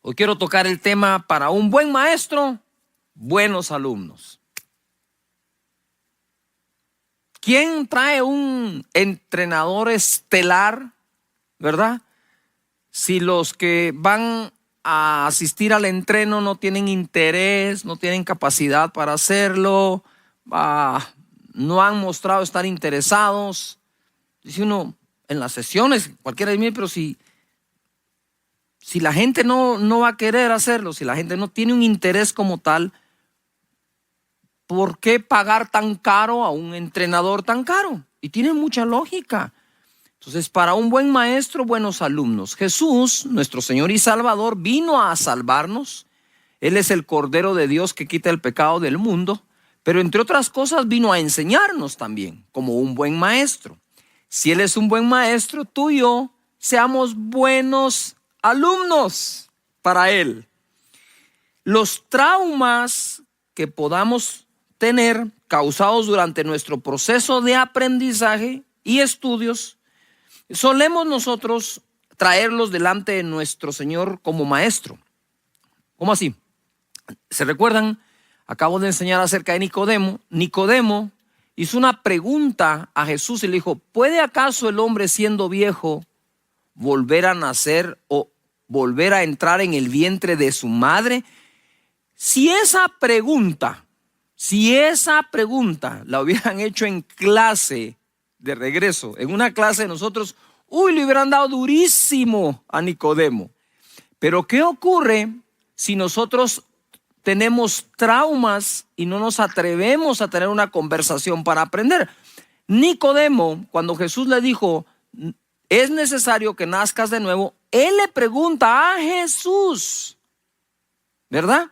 Hoy quiero tocar el tema para un buen maestro, buenos alumnos. ¿Quién trae un entrenador estelar, verdad? Si los que van a asistir al entreno no tienen interés, no tienen capacidad para hacerlo, no han mostrado estar interesados. Dice uno en las sesiones, cualquiera dice, pero si la gente no va a querer hacerlo, si la gente no tiene un interés como tal, ¿por qué pagar tan caro a un entrenador tan caro? Y tiene mucha lógica. Entonces, para un buen maestro, buenos alumnos. Jesús, nuestro Señor y Salvador, vino a salvarnos. Él es el Cordero de Dios que quita el pecado del mundo. Pero entre otras cosas vino a enseñarnos también, como un buen maestro. Si Él es un buen maestro, tú y yo seamos buenos alumnos para Él. Los traumas que podamos tener causados durante nuestro proceso de aprendizaje y estudios, solemos nosotros traerlos delante de nuestro Señor como maestro. ¿Cómo así? ¿Se recuerdan? Acabo de enseñar acerca de Nicodemo. Nicodemo hizo una pregunta a Jesús y le dijo: ¿puede acaso el hombre siendo viejo volver a nacer o volver a entrar en el vientre de su madre? Si esa pregunta la hubieran hecho en clase de regreso, en una clase de nosotros, le hubieran dado durísimo a Nicodemo. Pero ¿qué ocurre si nosotros tenemos traumas y no nos atrevemos a tener una conversación para aprender? Nicodemo, cuando Jesús le dijo, es necesario que nazcas de nuevo, él le pregunta a Jesús, ¿verdad?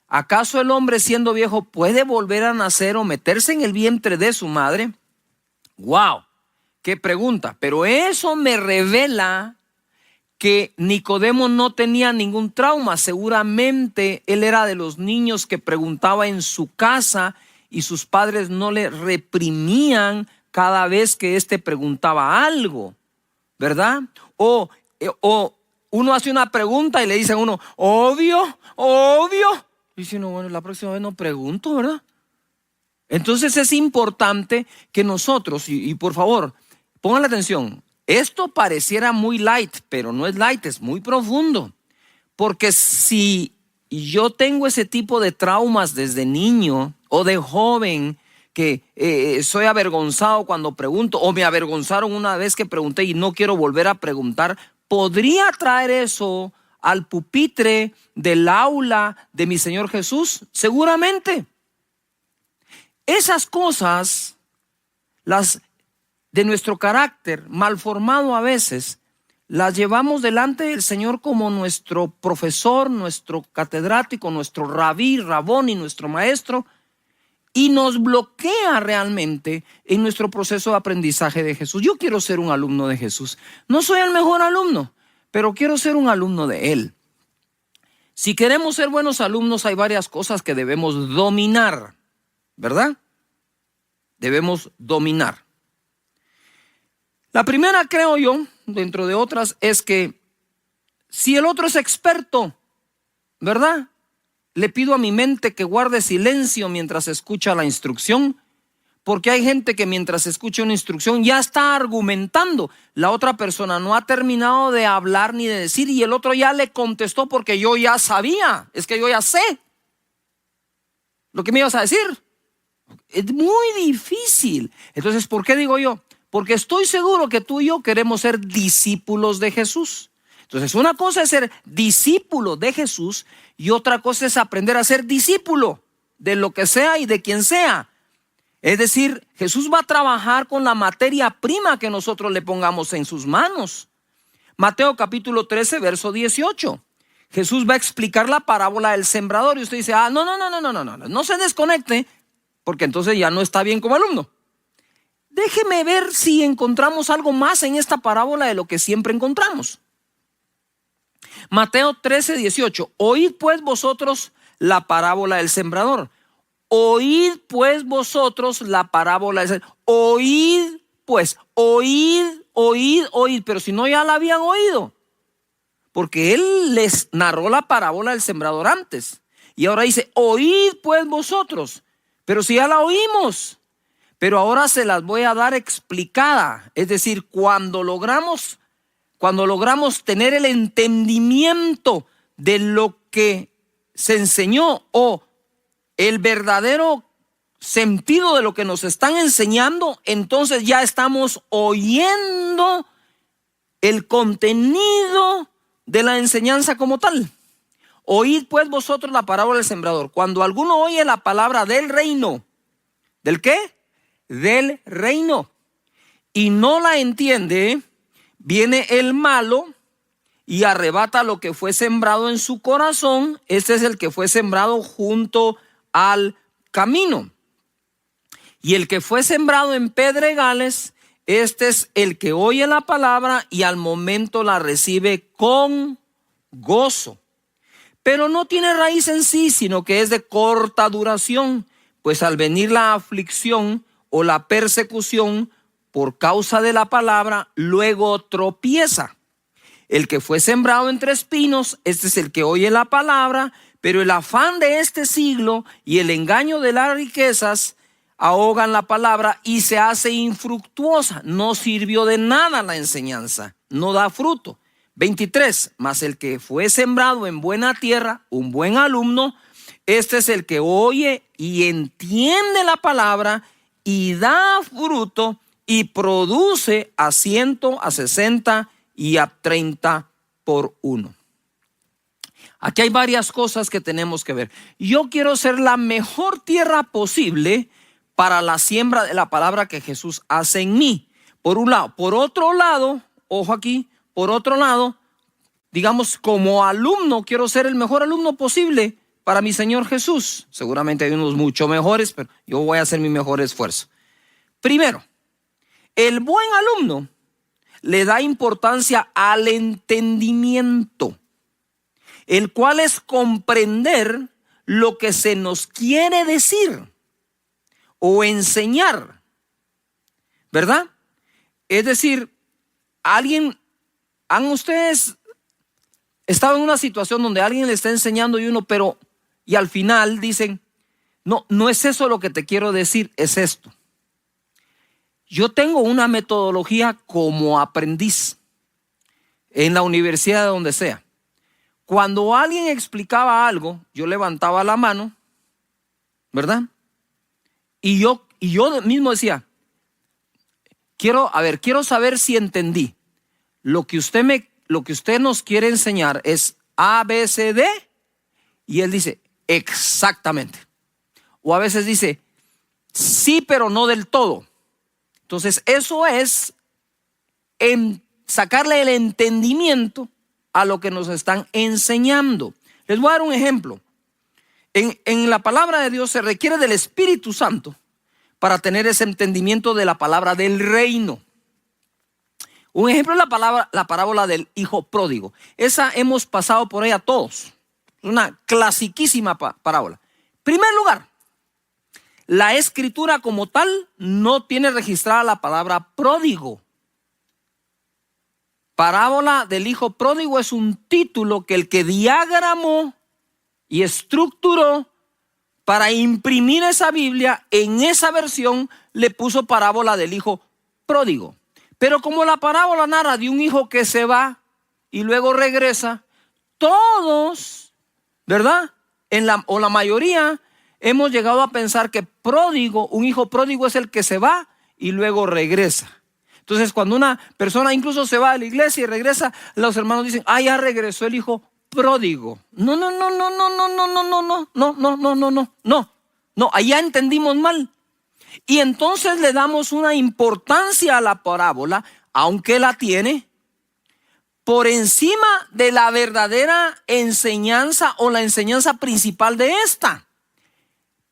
¿Acaso el hombre siendo viejo puede volver a nacer o meterse en el vientre de su madre? ¡Wow! ¡Qué pregunta! Pero eso me revela que Nicodemo no tenía ningún trauma. Seguramente él era de los niños que preguntaba en su casa y sus padres no le reprimían cada vez que éste preguntaba algo, ¿verdad? O uno hace una pregunta y le dicen a uno, obvio. Y dice uno, bueno, la próxima vez no pregunto, ¿verdad? Entonces es importante que nosotros, y por favor, pongan la atención, esto pareciera muy light, pero no es light, es muy profundo. Porque si yo tengo ese tipo de traumas desde niño o de joven, que soy avergonzado cuando pregunto, o me avergonzaron una vez que pregunté y no quiero volver a preguntar, ¿podría traer eso al pupitre del aula de mi Señor Jesús? Seguramente. Esas cosas, las de nuestro carácter mal formado a veces, las llevamos delante del Señor como nuestro profesor, nuestro catedrático, nuestro rabón y nuestro maestro, y nos bloquea realmente en nuestro proceso de aprendizaje de Jesús. Yo quiero ser un alumno de Jesús. No soy el mejor alumno, pero quiero ser un alumno de Él. Si queremos ser buenos alumnos, hay varias cosas que debemos dominar, ¿verdad? Debemos dominar. La primera, creo yo, dentro de otras, es que si el otro es experto, ¿verdad? Le pido a mi mente que guarde silencio mientras escucha la instrucción, porque hay gente que mientras escucha una instrucción ya está argumentando. La otra persona no ha terminado de hablar ni de decir y el otro ya le contestó porque yo ya sabía. Es que yo ya sé lo que me ibas a decir. Es muy difícil. Entonces, ¿por qué digo yo? Porque estoy seguro que tú y yo queremos ser discípulos de Jesús. Entonces, una cosa es ser discípulo de Jesús y otra cosa es aprender a ser discípulo de lo que sea y de quien sea. Es decir, Jesús va a trabajar con la materia prima que nosotros le pongamos en sus manos. Mateo capítulo 13, verso 18. Jesús va a explicar la parábola del sembrador y usted dice, no se desconecte, porque entonces ya no está bien como alumno. Déjeme ver si encontramos algo más en esta parábola de lo que siempre encontramos. Mateo 13, 18. Oíd pues vosotros la parábola del sembrador. Oíd pues vosotros la parábola del sembrador. Oíd pues, oíd. Pero si no ya la habían oído. porque él les narró la parábola del sembrador antes. Y ahora dice, oíd pues vosotros. Pero si ya la oímos, pero ahora se las voy a dar explicada. Es decir, cuando logramos tener el entendimiento de lo que se enseñó o el verdadero sentido de lo que nos están enseñando, entonces ya estamos oyendo el contenido de la enseñanza como tal. Oíd pues vosotros la parábola del sembrador. Cuando alguno oye la palabra del reino, ¿del qué? Del reino, y no la entiende, viene el malo y arrebata lo que fue sembrado en su corazón. Este es el que fue sembrado junto al camino. Y el que fue sembrado en pedregales, este es el que oye la palabra y al momento la recibe con gozo. Pero no tiene raíz en sí, sino que es de corta duración, pues al venir la aflicción o la persecución por causa de la palabra, luego tropieza. El que fue sembrado entre espinos, este es el que oye la palabra, pero el afán de este siglo y el engaño de las riquezas ahogan la palabra y se hace infructuosa. No sirvió de nada la enseñanza, no da fruto. 23, mas el que fue sembrado en buena tierra, un buen alumno, este es el que oye y entiende la palabra y da fruto y produce a 100, a 60 y a 30 por uno. Aquí hay varias cosas que tenemos que ver. Yo quiero ser la mejor tierra posible para la siembra de la palabra que Jesús hace en mí. Por un lado. Por otro lado, ojo aquí, por otro lado, digamos, como alumno, quiero ser el mejor alumno posible para mi Señor Jesús. Seguramente hay unos mucho mejores, pero yo voy a hacer mi mejor esfuerzo. Primero, el buen alumno le da importancia al entendimiento, el cual es comprender lo que se nos quiere decir o enseñar, ¿verdad? Es decir, ¿han ustedes estado en una situación donde alguien le está enseñando y al final dicen, no es eso lo que te quiero decir, es esto? Yo tengo una metodología como aprendiz en la universidad, de donde sea. Cuando alguien explicaba algo, yo levantaba la mano, ¿verdad? Y yo mismo decía, quiero saber si entendí. Lo que usted nos quiere enseñar es A, B, C, D. Y él dice, exactamente. O a veces dice, sí, pero no del todo. Entonces eso es sacarle el entendimiento a lo que nos están enseñando. Les voy a dar un ejemplo. En la palabra de Dios se requiere del Espíritu Santo para tener ese entendimiento de la palabra del reino. Un ejemplo es la parábola del hijo pródigo. Esa hemos pasado por ella todos. Es una clasiquísima parábola. Primer lugar, la escritura como tal no tiene registrada la palabra pródigo. Parábola del hijo pródigo es un título que el que diagramó y estructuró para imprimir esa Biblia, en esa versión le puso parábola del hijo pródigo. Pero como la parábola narra de un hijo que se va y luego regresa, todos, ¿verdad? La mayoría hemos llegado a pensar que un hijo pródigo es el que se va y luego regresa. Entonces, cuando una persona incluso se va de la iglesia y regresa, los hermanos dicen, ya regresó el hijo pródigo. No, allá entendimos mal. Y entonces le damos una importancia a la parábola, aunque la tiene, por encima de la verdadera enseñanza o la enseñanza principal de esta.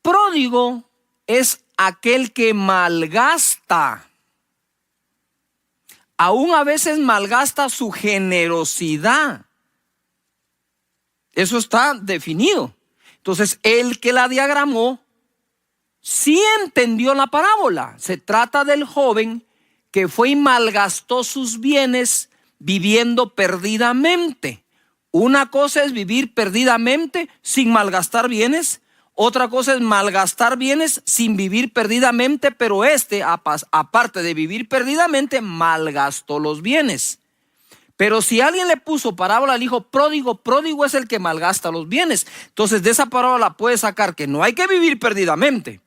Pródigo es aquel que malgasta. Aún a veces malgasta su generosidad. Eso está definido. Entonces, el que la diagramó sí entendió la parábola. Se trata del joven que fue y malgastó sus bienes viviendo perdidamente. Una cosa es vivir perdidamente sin malgastar bienes. Otra cosa es malgastar bienes sin vivir perdidamente, pero aparte de vivir perdidamente, malgastó los bienes. Pero si alguien le puso parábola al hijo pródigo, pródigo es el que malgasta los bienes. Entonces de esa parábola puede sacar que no hay que vivir perdidamente,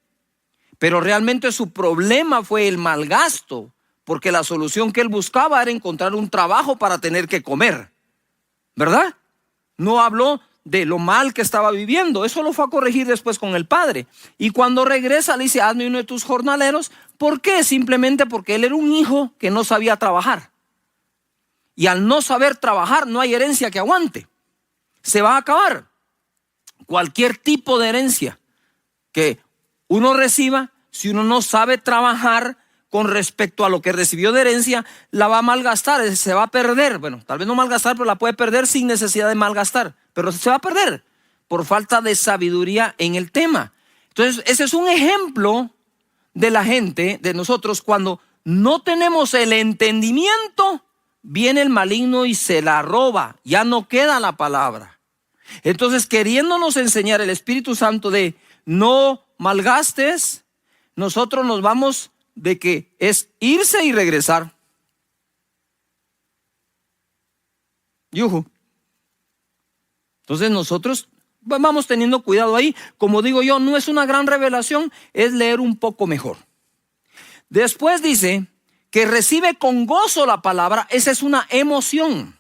pero realmente su problema fue el malgasto, porque la solución que él buscaba era encontrar un trabajo para tener que comer, ¿verdad? No habló de lo mal que estaba viviendo. Eso lo fue a corregir después con el padre. Y cuando regresa le dice: hazme uno de tus jornaleros. ¿Por qué? Simplemente porque él era un hijo que no sabía trabajar. Y al no saber trabajar no hay herencia que aguante. Se va a acabar. Cualquier tipo de herencia que uno reciba, si uno no sabe trabajar con respecto a lo que recibió de herencia, la va a malgastar, se va a perder. Bueno, tal vez no malgastar, pero la puede perder sin necesidad de malgastar. Pero se va a perder por falta de sabiduría en el tema. Entonces, ese es un ejemplo de la gente, de nosotros, cuando no tenemos el entendimiento, viene el maligno y se la roba. Ya no queda la palabra. Entonces, queriéndonos enseñar el Espíritu Santo de no malgastes, nosotros nos vamos de que es irse y regresar. Yuhu. Entonces nosotros vamos teniendo cuidado ahí. Como digo yo, no es una gran revelación, es leer un poco mejor. Después dice que recibe con gozo la palabra. Esa es una emoción.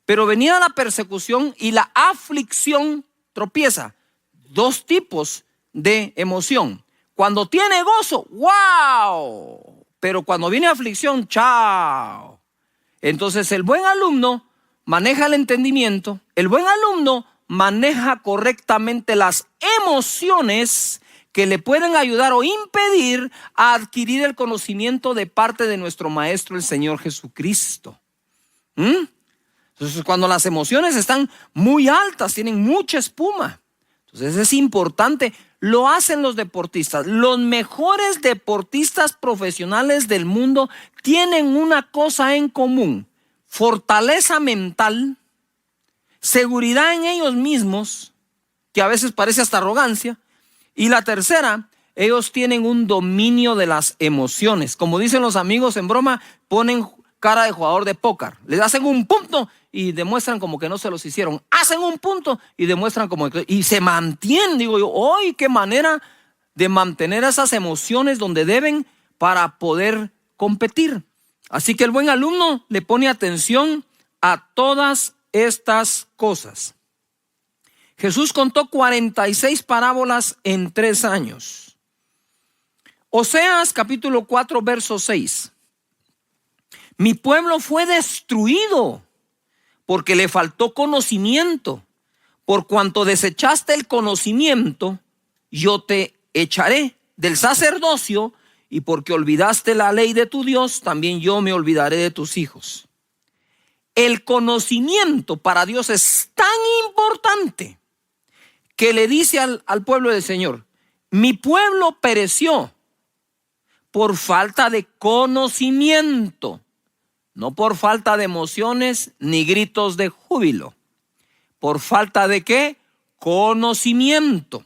Pero venida la persecución y la aflicción, tropieza. Dos tipos de emoción. Cuando tiene gozo, ¡wow! Pero cuando viene aflicción, ¡chao! Entonces el buen alumno maneja el entendimiento. El buen alumno maneja correctamente las emociones que le pueden ayudar o impedir a adquirir el conocimiento de parte de nuestro Maestro, el Señor Jesucristo. Entonces, cuando las emociones están muy altas, tienen mucha espuma. Entonces es importante. Lo hacen los deportistas. Los mejores deportistas profesionales del mundo tienen una cosa en común: fortaleza mental, seguridad en ellos mismos, que a veces parece hasta arrogancia. Y la tercera, ellos tienen un dominio de las emociones. Como dicen los amigos en broma, ponen cara de jugador de póker. Les hacen un punto y demuestran como que no se los hicieron. Hacen un punto y demuestran como que... Y se mantienen, digo yo. ¡Ay, qué manera de mantener esas emociones donde deben para poder competir! Así que el buen alumno le pone atención a todas estas cosas. Jesús contó 46 parábolas en 3 años. Oseas capítulo 4 verso 6. Mi pueblo fue destruido porque le faltó conocimiento. Por cuanto desechaste el conocimiento, yo te echaré del sacerdocio, y porque olvidaste la ley de tu Dios, también yo me olvidaré de tus hijos. El conocimiento para Dios es tan importante que le dice al pueblo del Señor: mi pueblo pereció por falta de conocimiento, no por falta de emociones ni gritos de júbilo. ¿Por falta de qué? Conocimiento.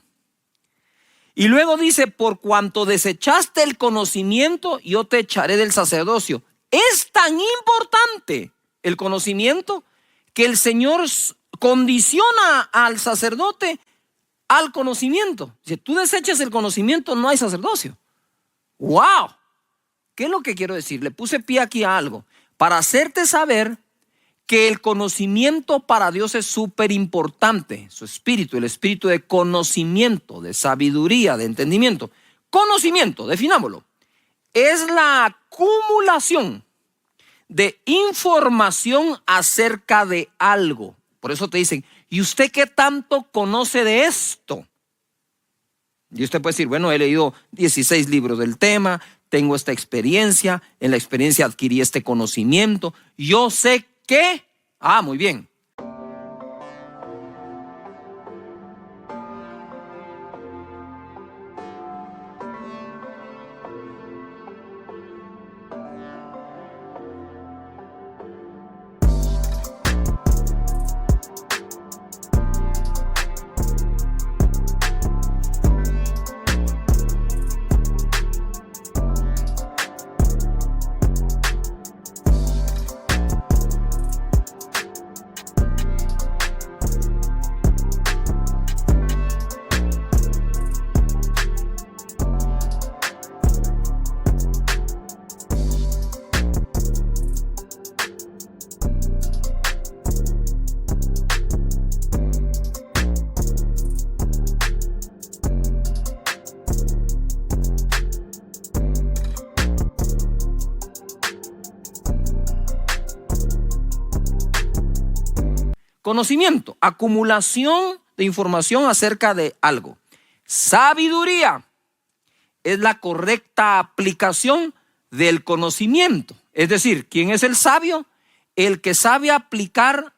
Y luego dice: por cuanto desechaste el conocimiento, yo te echaré del sacerdocio. Es tan importante el conocimiento que el Señor condiciona al sacerdote al conocimiento. Si tú desechas el conocimiento, no hay sacerdocio. ¡Wow! ¿Qué es lo que quiero decir? Le puse pie aquí a algo para hacerte saber que el conocimiento para Dios es súper importante. Su espíritu, el espíritu de conocimiento, de sabiduría, de entendimiento. Conocimiento, definámoslo, es la acumulación de información acerca de algo. Por eso te dicen: ¿y usted qué tanto conoce de esto? Y usted puede decir: bueno, he leído 16 libros del tema, tengo esta experiencia, en la experiencia adquirí este conocimiento, yo sé que... muy bien. conocimiento, acumulación de información acerca de algo. Sabiduría es la correcta aplicación del conocimiento. Es decir, ¿quién es el sabio? El que sabe aplicar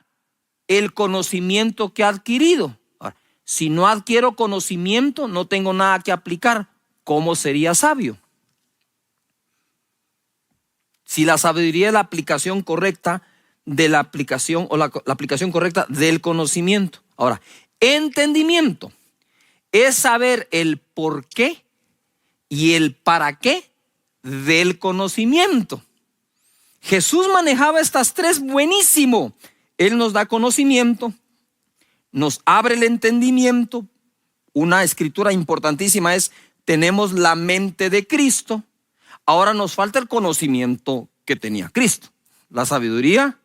el conocimiento que ha adquirido. Ahora, si no adquiero conocimiento, no tengo nada que aplicar. ¿Cómo sería sabio? Si la sabiduría es la aplicación correcta de la aplicación o la aplicación correcta del conocimiento. Ahora, entendimiento es saber el por qué y el para qué del conocimiento. Jesús manejaba estas tres buenísimo. Él nos da conocimiento, nos abre el entendimiento. Una escritura importantísima es: tenemos la mente de Cristo. Ahora nos falta el conocimiento que tenía Cristo, la sabiduría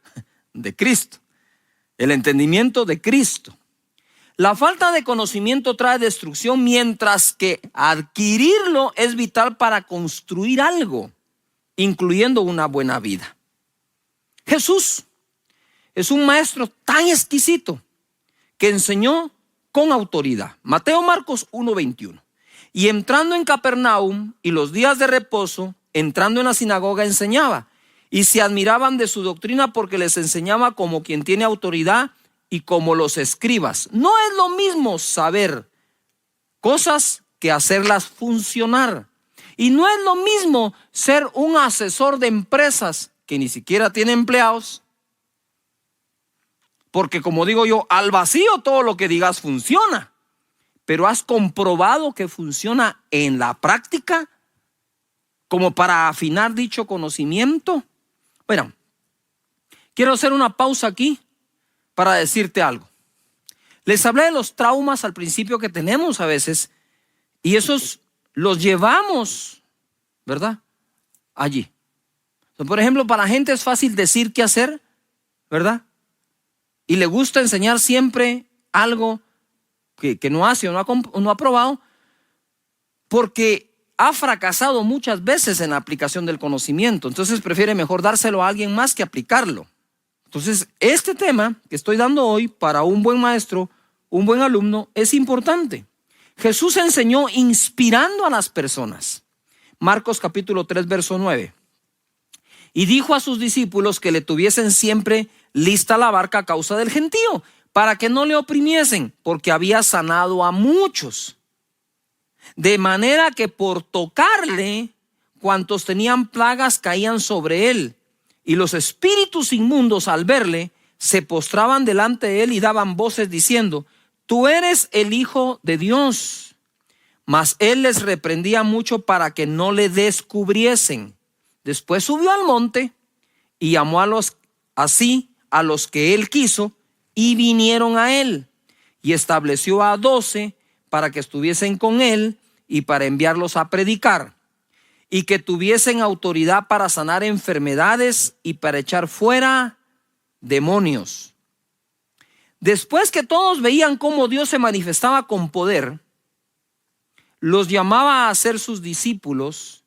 de Cristo, el entendimiento de Cristo. La falta de conocimiento trae destrucción, mientras que adquirirlo es vital para construir algo, incluyendo una buena vida. Jesús es un maestro tan exquisito que enseñó con autoridad. Mateo, Marcos 1:21. Y entrando en Capernaum y los días de reposo, entrando en la sinagoga, enseñaba. Y se admiraban de su doctrina, porque les enseñaba como quien tiene autoridad y como los escribas. No es lo mismo saber cosas que hacerlas funcionar. Y no es lo mismo ser un asesor de empresas que ni siquiera tiene empleados. Porque, como digo yo, al vacío todo lo que digas funciona. Pero ¿has comprobado que funciona en la práctica como para afinar dicho conocimiento? Bueno, quiero hacer una pausa aquí para decirte algo. Les hablé de los traumas al principio que tenemos a veces, y esos los llevamos, ¿verdad? Allí. Por ejemplo, para la gente es fácil decir qué hacer, ¿verdad? Y le gusta enseñar siempre algo que no hace o no ha probado, porque ha fracasado muchas veces en la aplicación del conocimiento. Entonces prefiere mejor dárselo a alguien más que aplicarlo. Entonces, este tema que estoy dando hoy para un buen maestro, un buen alumno, es importante. Jesús enseñó inspirando a las personas. Marcos capítulo 3, verso 9. Y dijo a sus discípulos que le tuviesen siempre lista la barca a causa del gentío, para que no le oprimiesen, porque había sanado a muchos. De manera que por tocarle, cuantos tenían plagas caían sobre él. Y los espíritus inmundos, al verle, se postraban delante de él y daban voces diciendo: tú eres el Hijo de Dios. Mas él les reprendía mucho para que no le descubriesen. Después subió al monte y llamó a los que él quiso, y vinieron a él. Y estableció a 12 para que estuviesen con él y para enviarlos a predicar, y que tuviesen autoridad para sanar enfermedades y para echar fuera demonios. Después que todos veían cómo Dios se manifestaba con poder, los llamaba a ser sus discípulos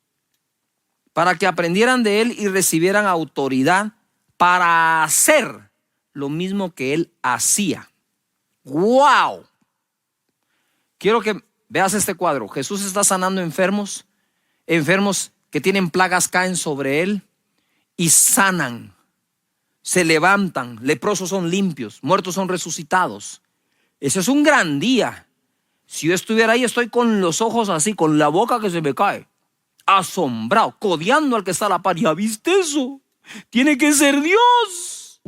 para que aprendieran de él y recibieran autoridad para hacer lo mismo que él hacía. ¡Wow! Quiero que veas este cuadro. Jesús está sanando enfermos que tienen plagas caen sobre él y sanan, se levantan, leprosos son limpios, muertos son resucitados. Ese es un gran día. Si yo estuviera ahí, estoy con los ojos así, con la boca que se me cae, asombrado, codeando al que está a la par. ¿Ya viste eso? Tiene que ser Dios.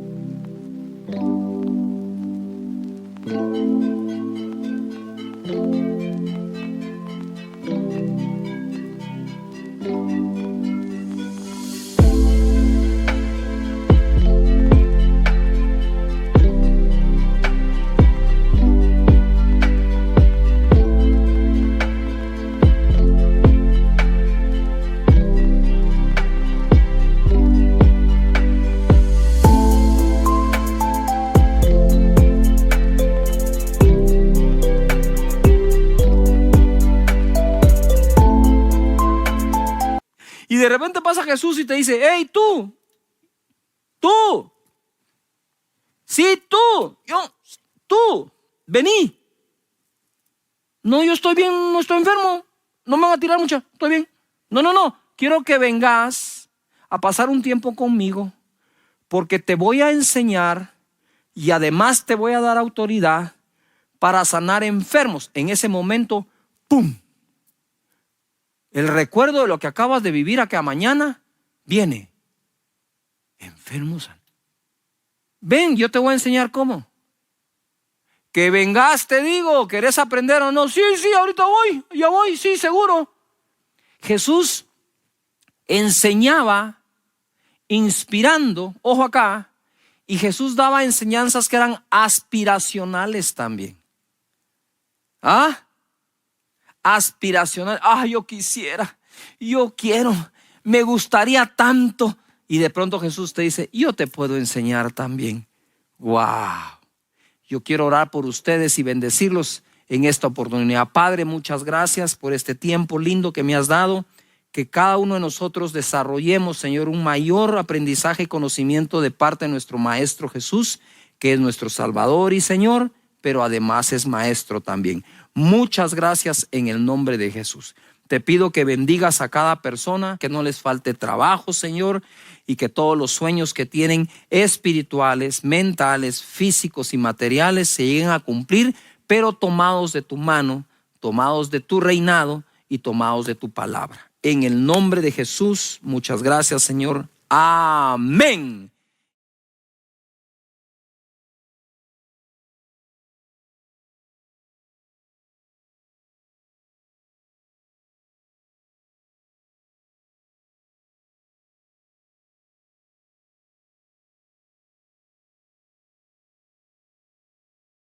Y de repente pasa Jesús y te dice: hey, tú, Sí, tú, vení. No, yo estoy bien, no estoy enfermo. No me van a tirar mucha, estoy bien. No, quiero que vengas a pasar un tiempo conmigo, porque te voy a enseñar y además te voy a dar autoridad para sanar enfermos. En ese momento, ¡pum! El recuerdo de lo que acabas de vivir acá mañana viene. Enfermos. Ven, yo te voy a enseñar cómo. Que vengas, te digo, ¿querés aprender o no? Sí, ahorita voy, ya voy, sí, seguro. Jesús enseñaba inspirando, ojo acá, y Jesús daba enseñanzas que eran aspiracionales también. Aspiracional. Yo quisiera, yo quiero, me gustaría tanto. Y de pronto Jesús te dice, yo te puedo enseñar también. Wow. Yo quiero orar por ustedes y bendecirlos en esta oportunidad. Padre, muchas gracias por este tiempo lindo que me has dado. Que cada uno de nosotros desarrollemos, Señor, un mayor aprendizaje y conocimiento de parte de nuestro Maestro Jesús, que es nuestro Salvador y Señor, pero además es Maestro también. Muchas gracias en el nombre de Jesús. Te pido que bendigas a cada persona, que no les falte trabajo, Señor, y que todos los sueños que tienen espirituales, mentales, físicos y materiales se lleguen a cumplir, pero tomados de tu mano, tomados de tu reinado y tomados de tu palabra. En el nombre de Jesús, muchas gracias, Señor. Amén.